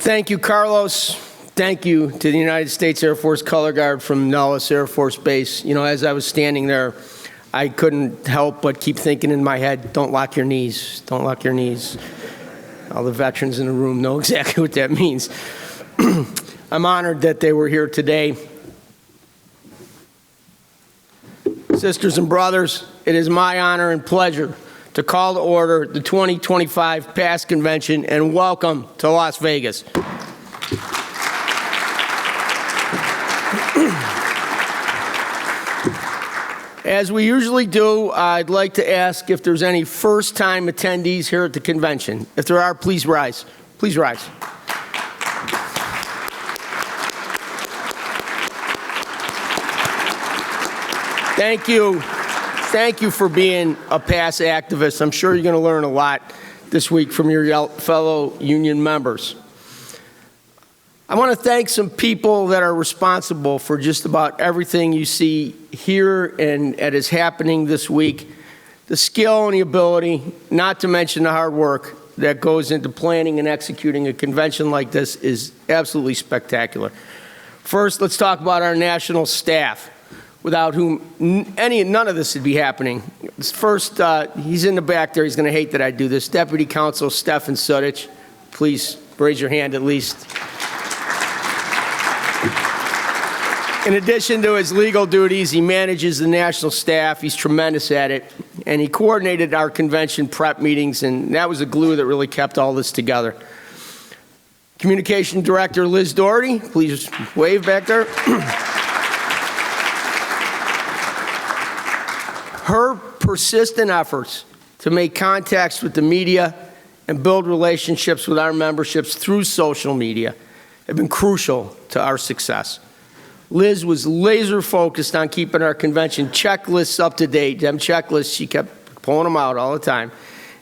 Thank you, Carlos. Thank you to the United States Air Force Color Guard from Nellis Air Force Base. You know, as I was standing there, I couldn't help but keep thinking in my head, don't lock your knees, don't lock your knees. All the veterans in the room know exactly what that means. I'm honored that they were here today. Sisters and brothers, it is my honor and pleasure to call to order the 2025 PASS Convention and welcome to Las Vegas. As we usually do, I'd like to ask if there's any first-time attendees here at the convention. If there are, please rise. Please rise. Thank you. Thank you for being a PASS activist. I'm sure you're going to learn a lot this week from your fellow union members. I want to thank some people that are responsible for just about everything you see here and that is happening this week. The skill and the ability, not to mention the hard work that goes into planning and executing a convention like this is absolutely spectacular. First, let's talk about our national staff, without whom none of this would be happening. First, he's in the back there. He's going to hate that I do this. Deputy Counsel Stefan Sudich, please raise your hand at least. In addition to his legal duties, he manages the national staff. He's tremendous at it. And he coordinated our convention prep meetings, and that was the glue that really kept all this together. Communication Director Liz Doherty, please wave back there. Her persistent efforts to make contacts with the media and build relationships with our memberships through social media have been crucial to our success. Liz was laser focused on keeping our convention checklists up to date. Them checklists, she kept pulling them out all the time.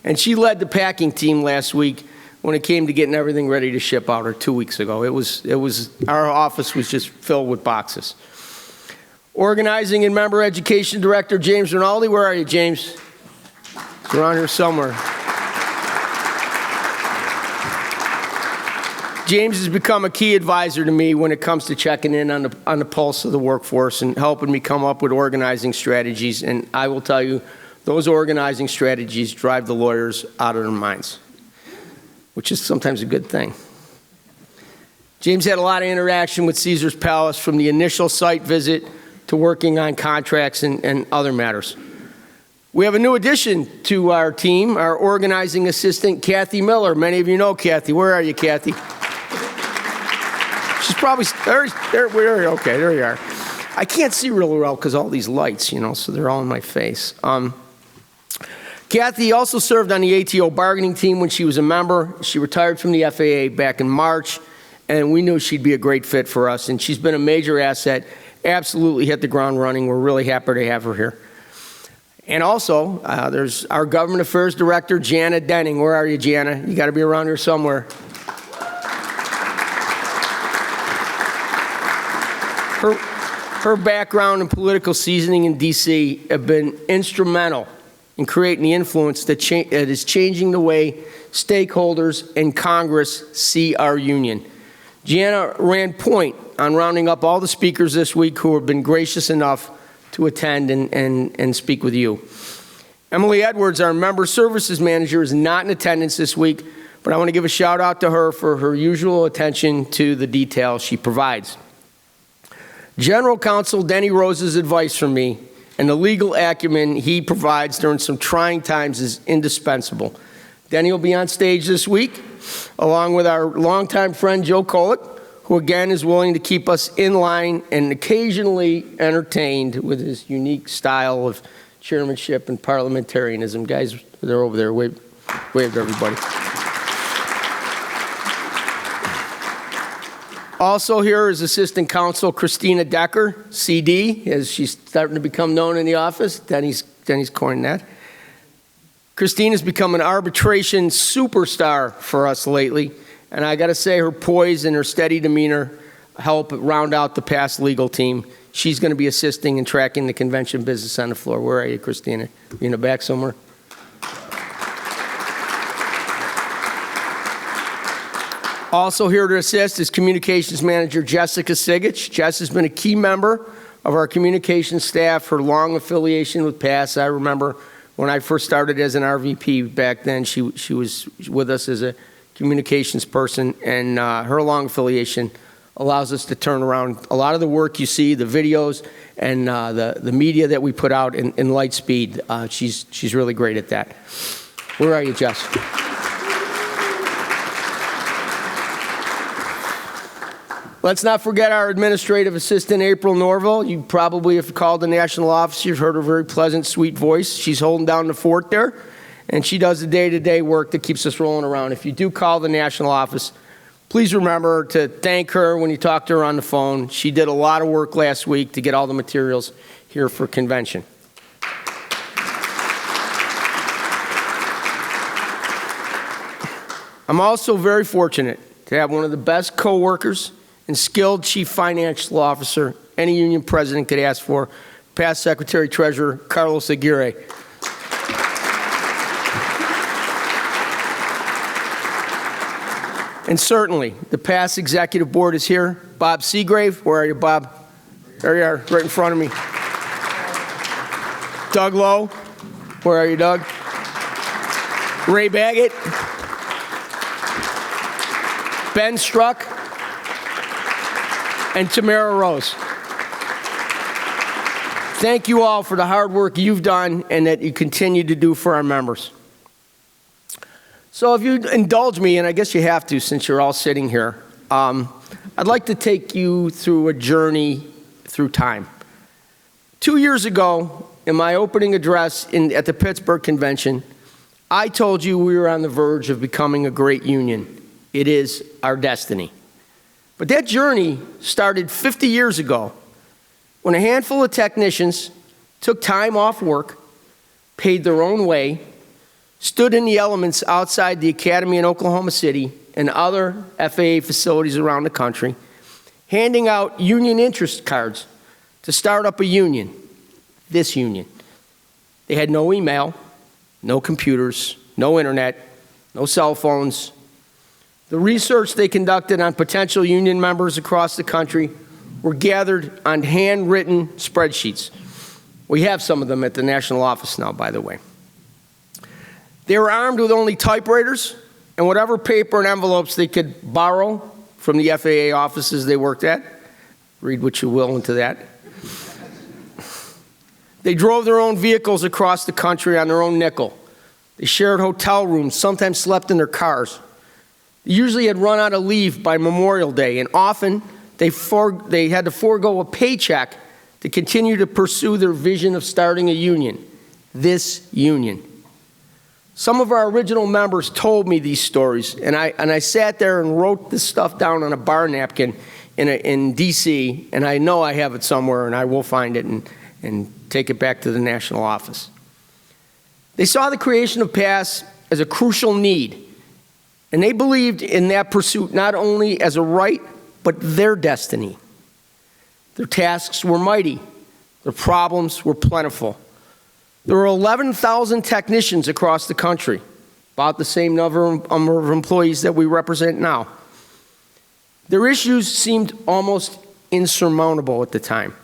And she led the packing team last week when it came to getting everything ready to ship out, or 2 weeks ago. Our office was just filled with boxes. Organizing and Member Education Director James Rinaldi, where are you, James? He's around here somewhere. James has become a key advisor to me when it comes to checking in on the pulse of the workforce and helping me come up with organizing strategies. And I will tell you, those organizing strategies drive the lawyers out of their minds, which is sometimes a good thing. James had a lot of interaction with Caesar's Palace, from the initial site visit to working on contracts and other matters. We have a new addition to our team, our organizing assistant, Kathy Miller. Many of you know Kathy. Where are you, Kathy? She's probably, okay, there you are. I can't see real well because all these lights, so they're all in my face. Kathy also served on the ATO bargaining team when she was a member. She retired from the FAA back in March, and we knew she'd be a great fit for us, and she's been a major asset, absolutely hit the ground running. We're really happy to have her here. And also, there's our Government Affairs Director, Jana Denning. Where are you, Jana? You got to be around here somewhere. Her background and political seasoning in D.C. have been instrumental in creating the influence that is changing the way stakeholders and Congress see our union. Jana ran point on rounding up all the speakers this week who have been gracious enough to attend and speak with you. Emily Edwards, our Member Services Manager, is not in attendance this week, but I want to give a shout out to her for her usual attention to the detail she provides. General Counsel Denny Rose's advice from me and the legal acumen he provides during some trying times is indispensable. Denny will be on stage this week, along with our longtime friend Joe Kolick, who again is willing to keep us in line and occasionally entertained with his unique style of chairmanship and parliamentarianism. Guys, they're over there. Wave to everybody. Also here is Assistant Counsel Christina Decker, CD, as she's starting to become known in the office. Denny's coined that. Christine has become an arbitration superstar for us lately, and I got to say her poise and her steady demeanor help round out the PASS legal team. She's going to be assisting and tracking the convention business on the floor. Where are you, Christina? You in the back somewhere? Also here to assist is Communications Manager Jessica Sigich. Jess has been a key member of our communications staff. Her long affiliation with PASS. I remember when I first started as an RVP back then, she was with us as a communications person, and her long affiliation allows us to turn around a lot of the work you see, the videos, and the media that we put out in light speed. She's really great at that. Where are you, Jess? Let's not forget our administrative assistant, April Norville. You probably have called the national office. You've heard her very pleasant, sweet voice. She's holding down the fort there, and she does the day-to-day work that keeps us rolling around. If you do call the national office, please remember to thank her when you talk to her on the phone. She did a lot of work last week to get all the materials here for convention. I'm also very fortunate to have one of the best coworkers and skilled chief financial officer any union president could ask for, past Secretary Treasurer Carlos Aguirre. And certainly, the past executive board is here. Bob Seagrave, where are you, Bob? There you are, right in front of me. Doug Lowe, where are you, Doug? Ray Baggett. Ben Struck. And Tamara Rose. Thank you all for the hard work you've done and that you continue to do for our members. So if you indulge me, and I guess you have to since you're all sitting here, I'd like to take you through a journey through time. 2 years ago, in my opening address at the Pittsburgh Convention, I told you we were on the verge of becoming a great union. It is our destiny. But that journey started 50 years ago when a handful of technicians took time off work, paid their own way, stood in the elements outside the Academy in Oklahoma City and other FAA facilities around the country, handing out union interest cards to start up a union, this union. They had no email, no computers, no internet, no cell phones. The research they conducted on potential union members across the country were gathered on handwritten spreadsheets. We have some of them at the national office now, by the way. They were armed with only typewriters and whatever paper and envelopes they could borrow from the FAA offices they worked at. Read what you will into that. They drove their own vehicles across the country on their own nickel. They shared hotel rooms, sometimes slept in their cars. They usually had run out of leave by Memorial Day, and often they had to forego a paycheck to continue to pursue their vision of starting a union, this union. Some of our original members told me these stories, and I sat there and wrote this stuff down on a bar napkin in D.C., and I know I have it somewhere, and I will find it and take it back to the national office. They saw the creation of PASS as a crucial need, and they believed in that pursuit not only as a right, but their destiny. Their tasks were mighty. Their problems were plentiful. There were 11,000 technicians across the country, about the same number of employees that we represent now. Their issues seemed almost insurmountable at the time.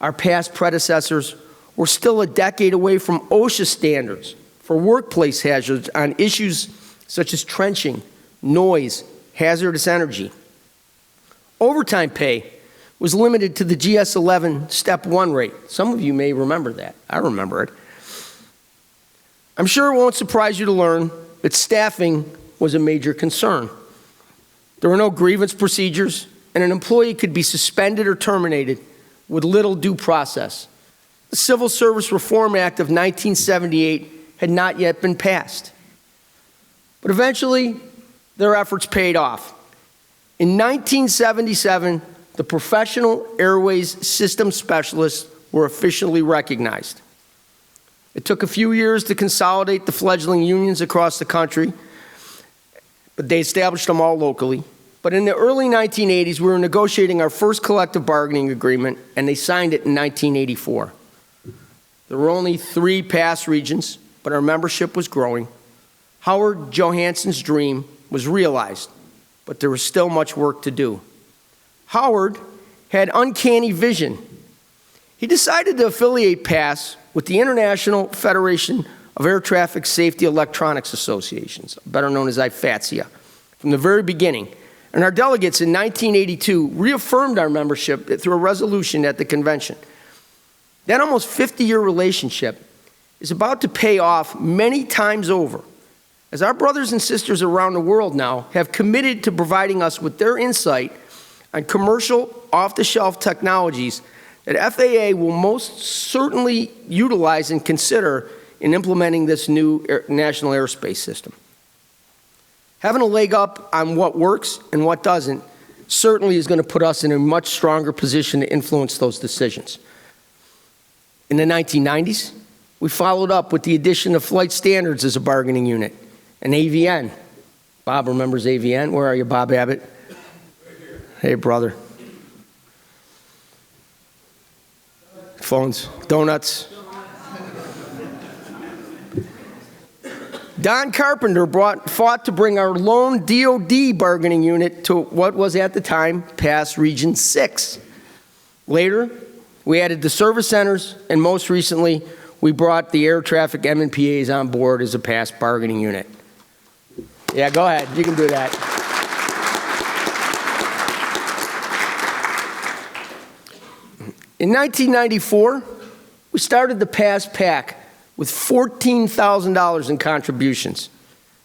Our past predecessors were still a decade away from OSHA standards for workplace hazards on issues such as trenching, noise, hazardous energy. Overtime pay was limited to the GS-11 Step 1 rate. Some of you may remember that. I remember it. I'm sure it won't surprise you to learn that staffing was a major concern. There were no grievance procedures, and an employee could be suspended or terminated with little due process. The Civil Service Reform Act of 1978 had not yet been passed. But eventually, their efforts paid off. In 1977, the Professional Airways System Specialists were officially recognized. It took a few years to consolidate the fledgling unions across the country, but they established them all locally. But in the early 1980s, we were negotiating our first collective bargaining agreement, and they signed it in 1984. There were only 3 PASS regions, but our membership was growing. Howard Johansson's dream was realized. but there was still much work to do. Howard had uncanny vision. He decided to affiliate PASS with the International Federation of Air Traffic Safety Electronics Associations, better known as AFL-CIO, from the very beginning. And our delegates in 1982 reaffirmed our membership through a resolution at the convention. That almost 50-year relationship is about to pay off many times over, as our brothers and sisters around the world now have committed to providing us with their insight on commercial off-the-shelf technologies that FAA will most certainly utilize and consider in implementing this new national airspace system. Having a leg up on what works and what doesn't certainly is going to put us in a much stronger position to influence those decisions. In the 1990s, we followed up with the addition of flight standards as a bargaining unit, and AVN. Bob remembers AVN. Where are you, Bob Abbott? Right here. Hey, brother. Phones, donuts. Don Carpenter fought to bring our lone DOD bargaining unit to what was at the time PASS Region 6. Later, we added the service centers, and most recently, we brought the air traffic MNPAs on board as a PASS bargaining unit. Yeah, go ahead. You can do that. In 1994, we started the PASS PAC with $14,000 in contributions.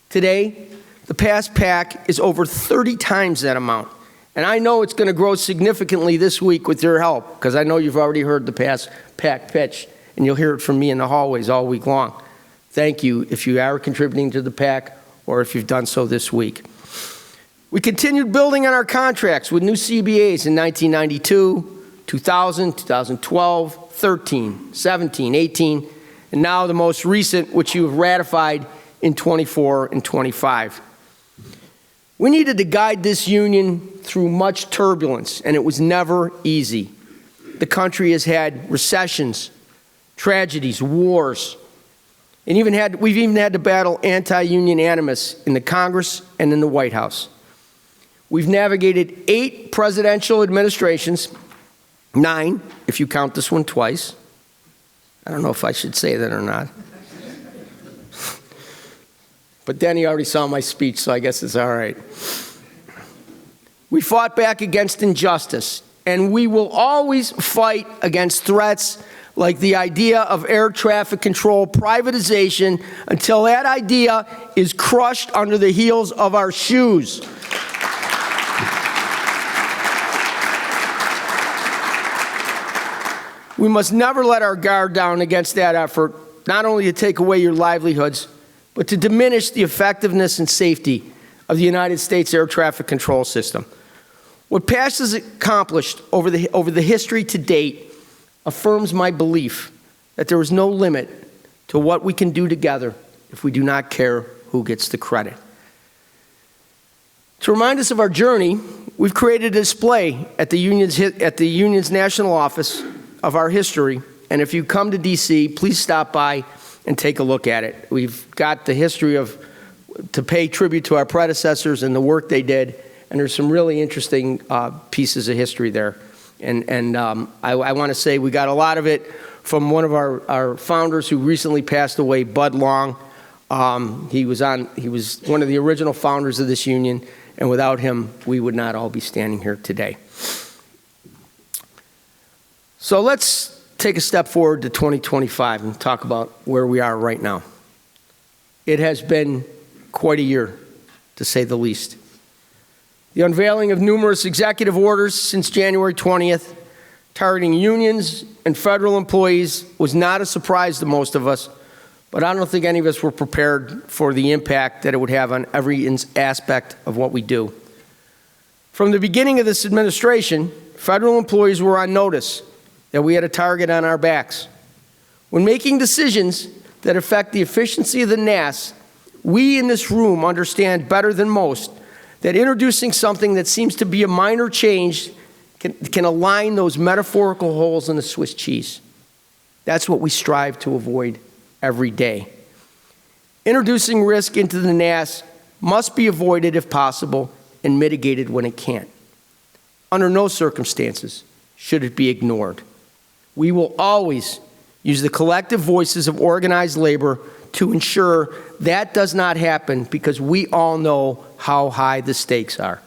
Today, the PASS PAC is over 30 times that amount. And I know it's going to grow significantly this week with your help, because I know you've already heard the PASS PAC pitch, and you'll hear it from me in the hallways all week long. Thank you if you are contributing to the PAC or if you've done so this week. We continued building on our contracts with new CBAs in 1992, 2000, 2012, 13, 17, 18, and now the most recent, which you have ratified in 24 and 25. We needed to guide this union through much turbulence, and it was never easy. The country has had recessions, tragedies, wars, and we've even had to battle anti-union animus in the Congress and in the White House. We've navigated 8 presidential administrations, 9 if you count this one twice. I don't know if I should say that or not. But Denny already saw my speech, so I guess it's all right. We fought back against injustice, and we will always fight against threats like the idea of air traffic control privatization until that idea is crushed under the heels of our shoes. We must never let our guard down against that effort, not only to take away your livelihoods, but to diminish the effectiveness and safety of the United States air traffic control system. What PASS has accomplished over the history to date affirms my belief that there is no limit to what we can do together if we do not care who gets the credit. To remind us of our journey, we've created a display at the union's national office of our history, and if you come to DC, please stop by and take a look at it. We've got the history to pay tribute to our predecessors and the work they did, and there's some really interesting pieces of history there. And I want to say we got a lot of it from one of our founders who recently passed away, Bud Long. He was one of the original founders of this union, and without him, we would not all be standing here today. So let's take a step forward to 2025 and talk about where we are right now. It has been quite a year, to say the least. The unveiling of numerous executive orders since January 20th, targeting unions and federal employees, was not a surprise to most of us, but I don't think any of us were prepared for the impact that it would have on every aspect of what we do. From the beginning of this administration, federal employees were on notice that we had a target on our backs. When making decisions that affect the efficiency of the NAS, we in this room understand better than most that introducing something that seems to be a minor change can align those metaphorical holes in the Swiss cheese. That's what we strive to avoid every day. Introducing risk into the NAS must be avoided if possible, and mitigated when it can't. Under no circumstances should it be ignored. We will always use the collective voices of organized labor to ensure that does not happen, because we all know how high the stakes are.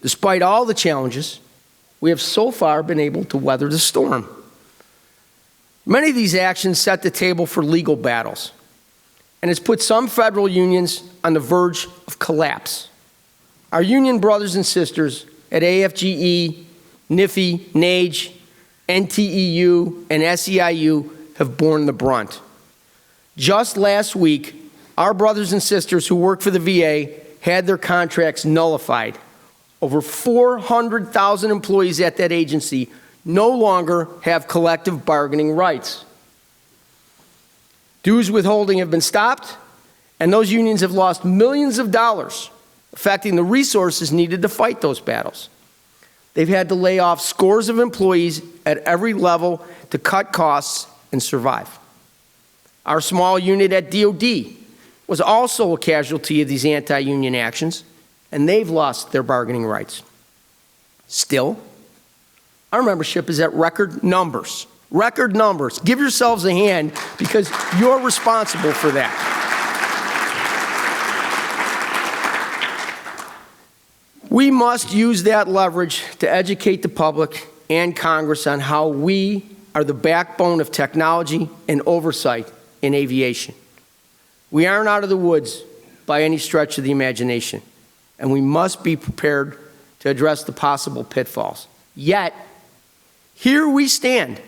Despite all the challenges, we have so far been able to weather the storm. Many of these actions set the table for legal battles and has put some federal unions on the verge of collapse. Our union brothers and sisters at AFGE, NIFI, NAGE, NTEU, and SEIU have borne the brunt. Just last week, our brothers and sisters who work for the VA had their contracts nullified. Over 400,000 employees at that agency no longer have collective bargaining rights. Dues withholding have been stopped, and those unions have lost millions of dollars, affecting the resources needed to fight those battles. They've had to lay off scores of employees at every level to cut costs and survive. Our small unit at DOD was also a casualty of these anti-union actions, and they've lost their bargaining rights. Still, our membership is at record numbers. Record numbers. Give yourselves a hand, because you're responsible for that. We must use that leverage to educate the public and Congress on how we are the backbone of technology and oversight in aviation. We aren't out of the woods by any stretch of the imagination, and we must be prepared to address the possible pitfalls. Yet, here we stand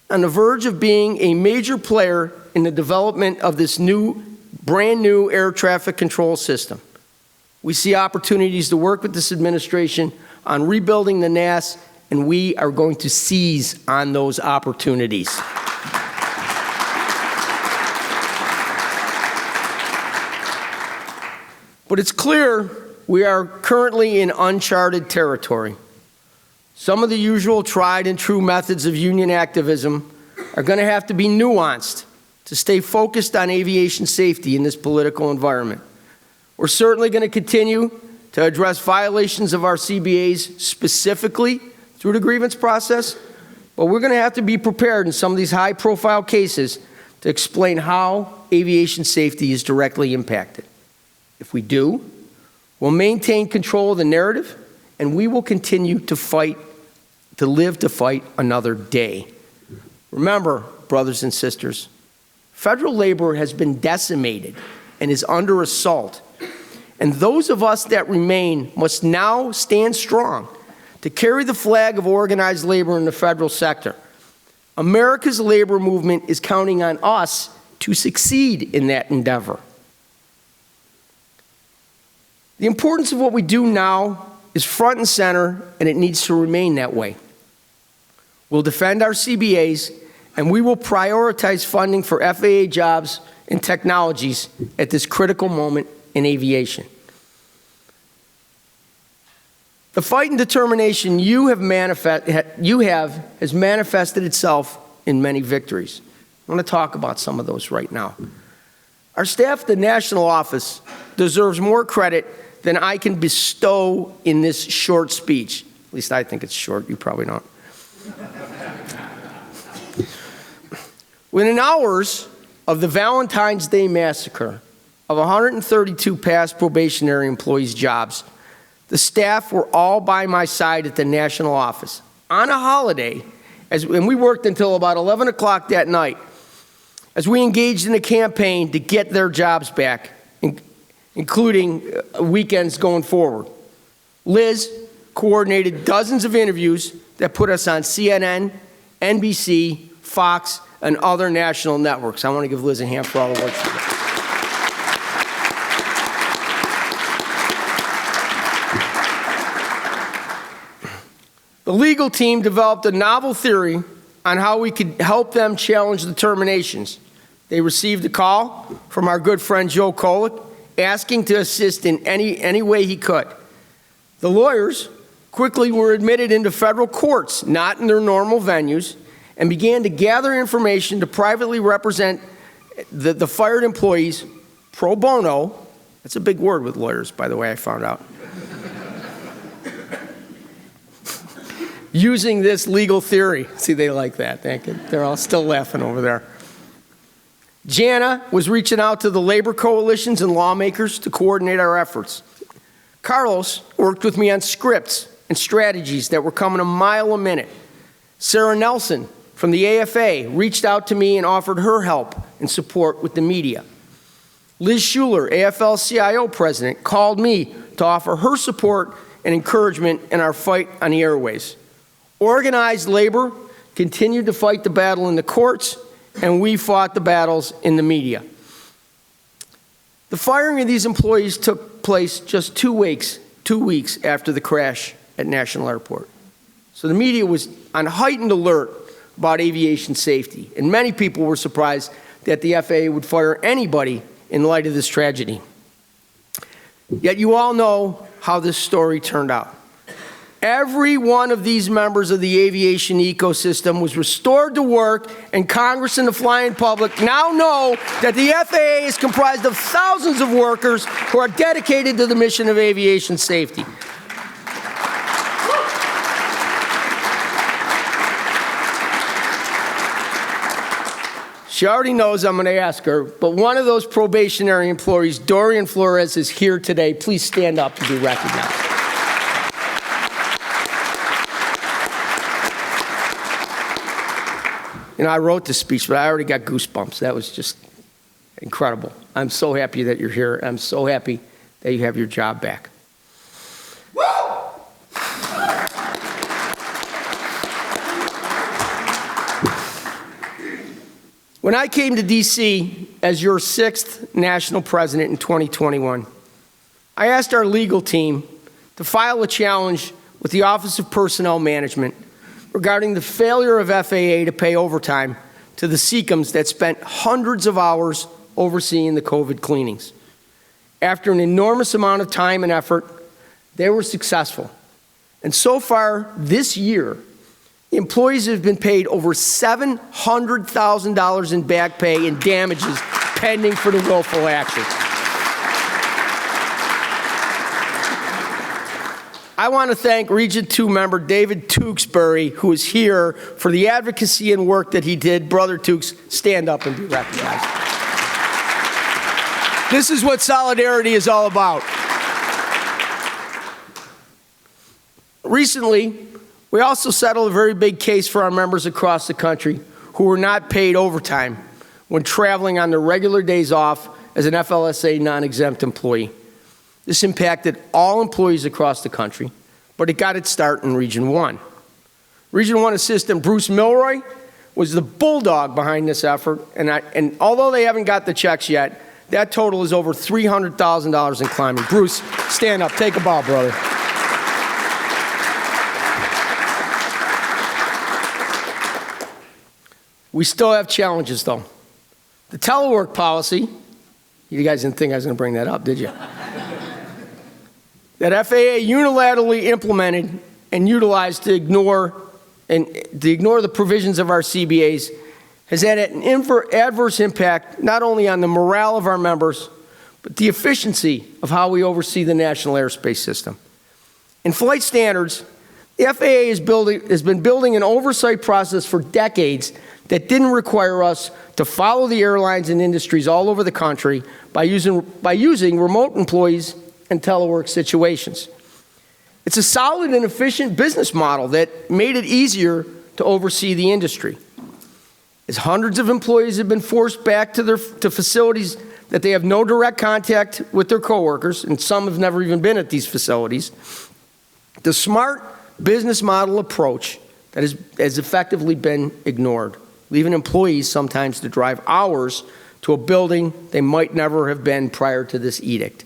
on the verge of being a major player in the development of this brand new air traffic control system. We see opportunities to work with this administration on rebuilding the NAS, and we are going to seize on those opportunities. But it's clear we are currently in uncharted territory. Some of the usual tried and true methods of union activism are going to have to be nuanced to stay focused on aviation safety in this political environment. We're certainly going to continue to address violations of our CBAs specifically through the grievance process, but we're going to have to be prepared in some of these high-profile cases to explain how aviation safety is directly impacted. If we do, we'll maintain control of the narrative, and we will continue to fight, to live to fight another day. Remember, brothers and sisters, federal labor has been decimated and is under assault. And those of us that remain must now stand strong to carry the flag of organized labor in the federal sector. America's labor movement is counting on us to succeed in that endeavor. The importance of what we do now is front and center, and it needs to remain that way. We'll defend our CBAs, and we will prioritize funding for FAA jobs and technologies at this critical moment in aviation. The fight and determination you have has manifested itself in many victories. I want to talk about some of those right now. Our staff at the national office deserves more credit than I can bestow in this short speech. At least I think it's short. You probably don't. Within hours of the Valentine's Day massacre of 132 past probationary employees' jobs, the staff were all by my side at the national office on a holiday, and we worked until about 11 o'clock that night as we engaged in a campaign to get their jobs back, including weekends going forward. Liz coordinated dozens of interviews that put us on CNN, NBC, Fox, and other national networks. I want to give Liz a hand for all the work she did. The legal team developed a novel theory on how we could help them challenge the terminations. They received a call from our good friend Joe Kolick asking to assist in any way he could. The lawyers quickly were admitted into federal courts, not in their normal venues, and began to gather information to privately represent the fired employees pro bono That's a big word with lawyers, by the way, I found out. Using this legal theory. See, they like that. They're all still laughing over there. Jana was reaching out to the labor coalitions and lawmakers to coordinate our efforts. Carlos worked with me on scripts and strategies that were coming a mile a minute. Sarah Nelson from the AFA reached out to me and offered her help and support with the media. Liz Schuler, AFL-CIO president, called me to offer her support and encouragement in our fight on the airways. Organized labor continued to fight the battle in the courts, and we fought the battles in the media. The firing of these employees took place just 2 weeks after the crash at National Airport. So the media was on heightened alert about aviation safety, and many people were surprised that the FAA would fire anybody in light of this tragedy. Yet you all know how this story turned out. Every one of these members of the aviation ecosystem was restored to work, and Congress and the flying public now know that the FAA is comprised of thousands of workers who are dedicated to the mission of aviation safety. She already knows I'm going to ask her, but one of those probationary employees, Dorian Flores, is here today. Please stand up and be recognized. You know, I wrote this speech, but I already got goosebumps. That was just incredible. I'm so happy that you're here. I'm so happy that you have your job back. Woo! When I came to D.C. as your 6th national president in 2021, I asked our legal team to file a challenge with the Office of Personnel Management regarding the failure of FAA to pay overtime to the SECMs that spent hundreds of hours overseeing the COVID cleanings. After an enormous amount of time and effort, they were successful. And so far this year, employees have been paid over $700,000 in back pay and damages pending for the willful action. I want to thank Region 2 member David Tewksbury, who is here, for the advocacy and work that he did. Brother Tewks, stand up and be recognized. This is what solidarity is all about. Recently, we also settled a very big case for our members across the country who were not paid overtime when traveling on their regular days off as an FLSA non-exempt employee. This impacted all employees across the country, but it got its start in Region 1. Region 1 Assistant Bruce Milroy was the bulldog behind this effort, and although they haven't got the checks yet, that total is over $300,000 in climbing. Bruce, stand up, take a bow, brother. We still have challenges, though. The telework policy, you guys didn't think I was going to bring that up, did you? That FAA unilaterally implemented and utilized to ignore the provisions of our CBAs has had an adverse impact not only on the morale of our members, but the efficiency of how we oversee the national airspace system. In flight standards, the FAA has been building an oversight process for decades that didn't require us to follow the airlines and industries all over the country by using remote employees and telework situations. It's a solid and efficient business model that made it easier to oversee the industry. As hundreds of employees have been forced back to facilities that they have no direct contact with their coworkers, and some have never even been at these facilities, the smart business model approach that has effectively been ignored, leaving employees sometimes to drive hours to a building they might never have been prior to this edict.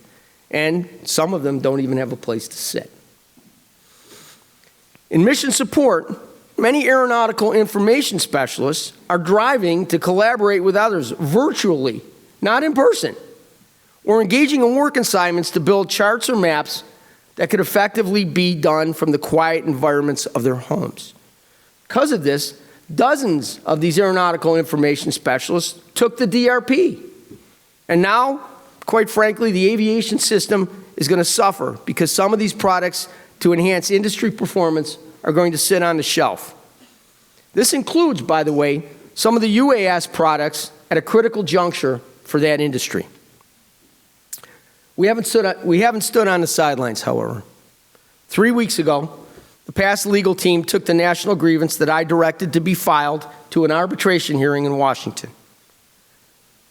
And some of them don't even have a place to sit. In mission support, many aeronautical information specialists are driving to collaborate with others virtually, not in person, or engaging in work assignments to build charts or maps that could effectively be done from the quiet environments of their homes. Because of this, dozens of these aeronautical information specialists took the DRP. And now, Quite frankly, the aviation system is going to suffer because some of these products to enhance industry performance are going to sit on the shelf. This includes, by the way, some of the UAS products at a critical juncture for that industry. We haven't stood on the sidelines, however. 3 weeks ago, the past legal team took the national grievance that I directed to be filed to an arbitration hearing in Washington.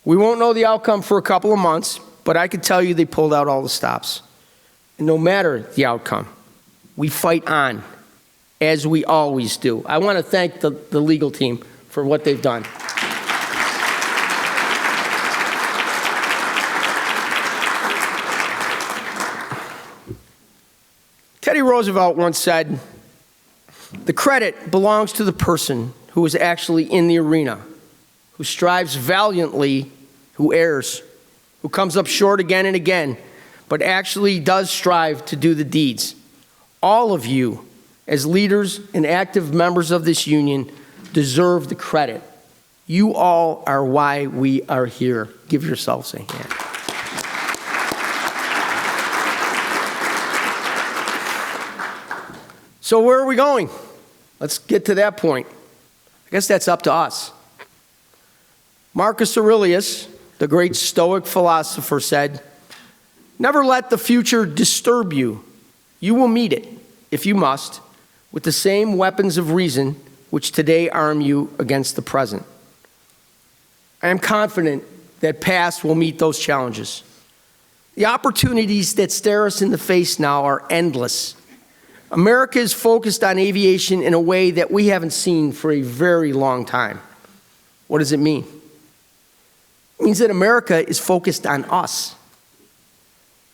We won't know the outcome for a couple of months, but I can tell you they pulled out all the stops. And no matter the outcome, we fight on, as we always do. I want to thank the legal team for what they've done. Teddy Roosevelt once said, "The credit belongs to the person who is actually in the arena, who strives valiantly, who errs, who comes up short again and again, but actually does strive to do the deeds. All of you, as leaders and active members of this union, deserve the credit. You all are why we are here." Give yourselves a hand. So where are we going? Let's get to that point. I guess that's up to us. Marcus Aurelius, the great Stoic philosopher, said, "Never let the future disturb you. You will meet it, if you must, with the same weapons of reason which today arm you against the present." I am confident that past will meet those challenges. The opportunities that stare us in the face now are endless. America is focused on aviation in a way that we haven't seen for a very long time. What does it mean? It means that America is focused on us.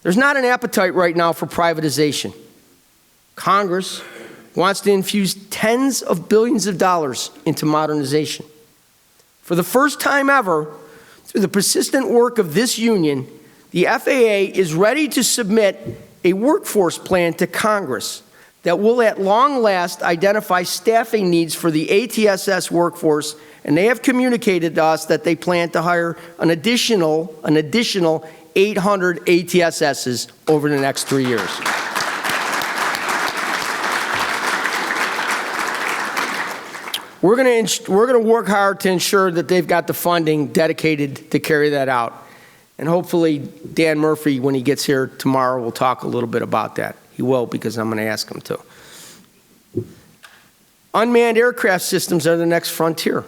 There's not an appetite right now for privatization. Congress wants to infuse tens of billions of dollars into modernization. For the first time ever, through the persistent work of this union, the FAA is ready to submit a workforce plan to Congress that will at long last identify staffing needs for the ATSS workforce, and they have communicated to us that they plan to hire an additional 800 ATSSs over the next 3 years. We're going to work hard to ensure that they've got the funding dedicated to carry that out. And hopefully Dan Murphy, when he gets here tomorrow, will talk a little bit about that. He will, because I'm going to ask him to. Unmanned aircraft systems are the next frontier.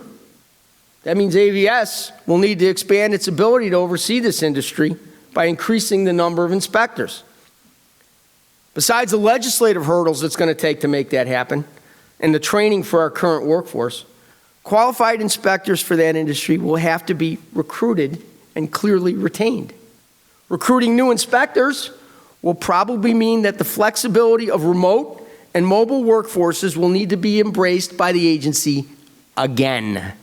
That means AVS will need to expand its ability to oversee this industry by increasing the number of inspectors. Besides the legislative hurdles it's going to take to make that happen, and the training for our current workforce, qualified inspectors for that industry will have to be recruited and clearly retained. Recruiting new inspectors will probably mean that the flexibility of remote and mobile workforces will need to be embraced by the agency again.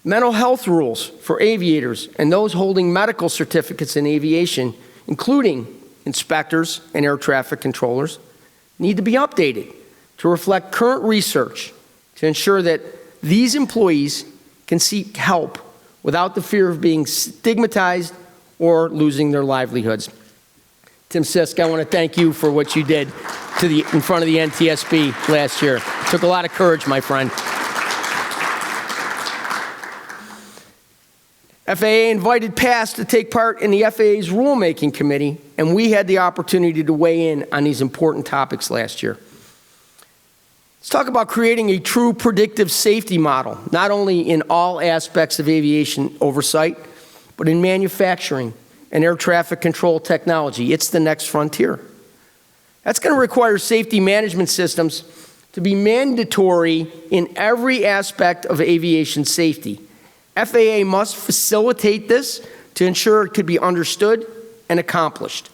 Mental health rules for aviators and those holding medical certificates in aviation, including inspectors and air traffic controllers, need to be updated to reflect current research to ensure that these employees can seek help without the fear of being stigmatized or losing their livelihoods. Tim Sisk, I want to thank you for what you did in front of the NTSB last year. It took a lot of courage, my friend. FAA invited PASS to take part in the FAA's rulemaking committee, and we had the opportunity to weigh in on these important topics last year. Let's talk about creating a true predictive safety model, not only in all aspects of aviation oversight, but in manufacturing and air traffic control technology. It's the next frontier. That's going to require safety management systems to be mandatory in every aspect of aviation safety. FAA must facilitate this to ensure it could be understood and accomplished.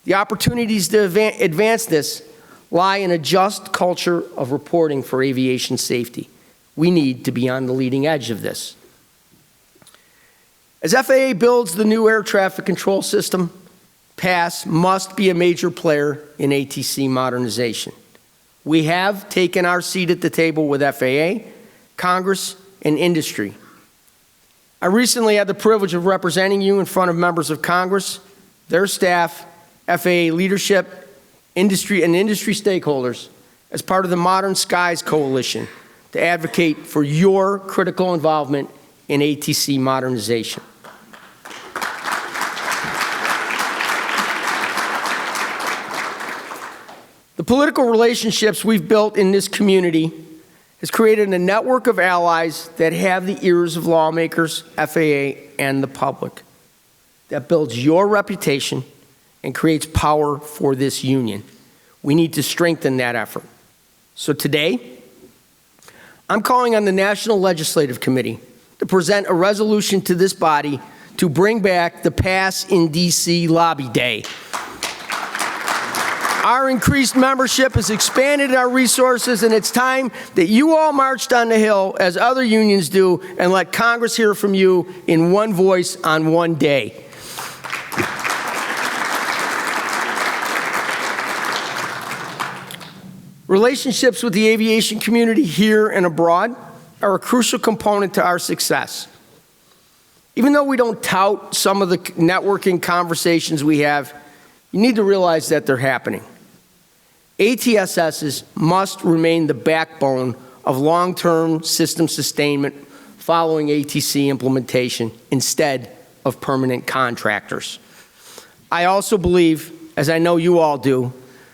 The opportunities to advance this lie in a just culture of reporting for aviation safety. We need to be on the leading edge of this. As FAA builds the new air traffic control system, PASS must be a major player in ATC modernization. We have taken our seat at the table with FAA, Congress, and industry. I recently had the privilege of representing you in front of members of Congress, their staff, FAA leadership, industry, and industry stakeholders as part of the Modern Skies Coalition to advocate for your critical involvement in ATC modernization. The political relationships we've built in this community has created a network of allies that have the ears of lawmakers, FAA, and the public, that builds your reputation and creates power for this union. We need to strengthen that effort. So today, I'm calling on the National Legislative Committee to present a resolution to this body to bring back the Pass in DC Lobby Day. Our increased membership has expanded our resources, and it's time that you all marched on the Hill, as other unions do, and let Congress hear from you in one voice on one day. Relationships with the aviation community here and abroad are a crucial component to our success. Even though we don't tout some of the networking conversations we have, you need to realize that they're happening. ATSSs must remain the backbone of long-term system sustainment following ATC implementation instead of permanent contractors. I also believe, as I know you all do,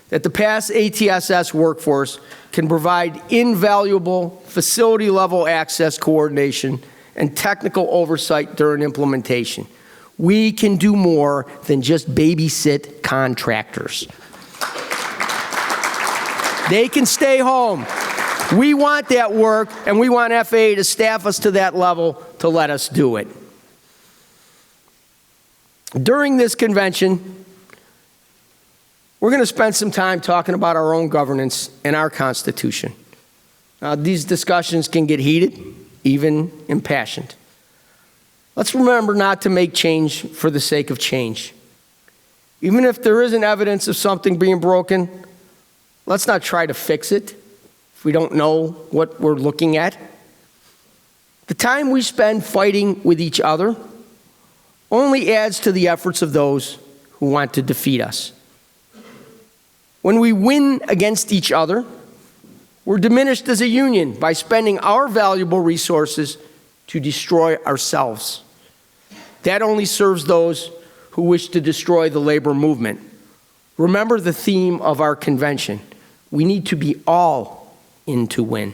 that the past ATSS workforce can provide invaluable facility-level access coordination and technical oversight during implementation. We can do more than just babysit contractors. They can stay home. We want that work, and we want FAA to staff us to that level to let us do it. During this convention, we're going to spend some time talking about our own governance and our Constitution. These discussions can get heated, even impassioned. Let's remember not to make change for the sake of change. Even if there isn't evidence of something being broken, let's not try to fix it if we don't know what we're looking at. The time we spend fighting with each other only adds to the efforts of those who want to defeat us. When we win against each other, we're diminished as a union by spending our valuable resources to destroy ourselves. That only serves those who wish to destroy the labor movement. Remember the theme of our convention. We need to be all in to win.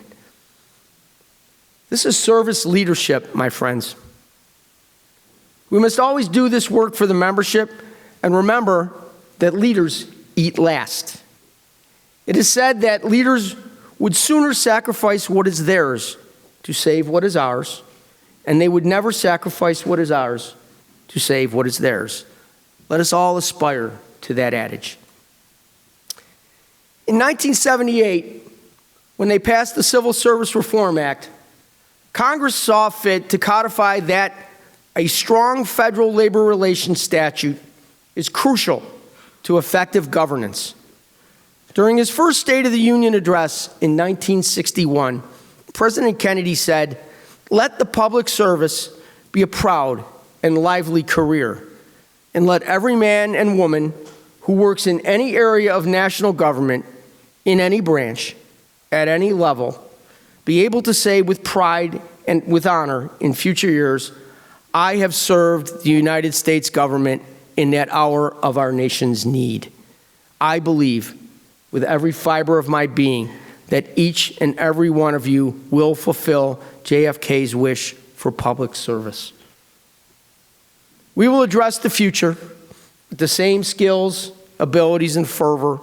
This is service leadership, my friends. We must always do this work for the membership, and remember that leaders eat last. It is said that leaders would sooner sacrifice what is theirs to save what is ours, and they would never sacrifice what is ours to save what is theirs. Let us all aspire to that adage. In 1978, when they passed the Civil Service Reform Act, Congress saw fit to codify that a strong federal labor relations statute is crucial to effective governance. During his first State of the Union address in 1961, President Kennedy said, "Let the public service be a proud and lively career, and let every man and woman who works in any area of national government, in any branch, at any level, be able to say with pride and with honor in future years, I have served the United States government in that hour of our nation's need." I believe with every fiber of my being that each and every one of you will fulfill JFK's wish for public service. We will address the future with the same skills, abilities, and fervor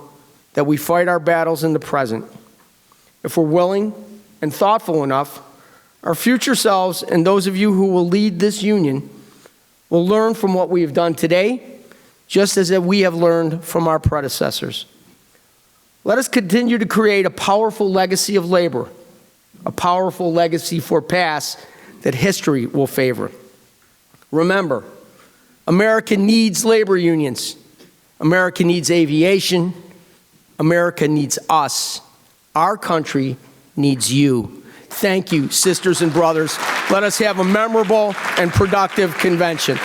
that we fight our battles in the present. If we're willing and thoughtful enough, our future selves and those of you who will lead this union will learn from what we have done today, just as we have learned from our predecessors. Let us continue to create a powerful legacy of labor, a powerful legacy for PASS that history will favor. Remember, America needs labor unions. America needs aviation. America needs us. Our country needs you. Thank you, sisters and brothers. Let us have a memorable and productive convention.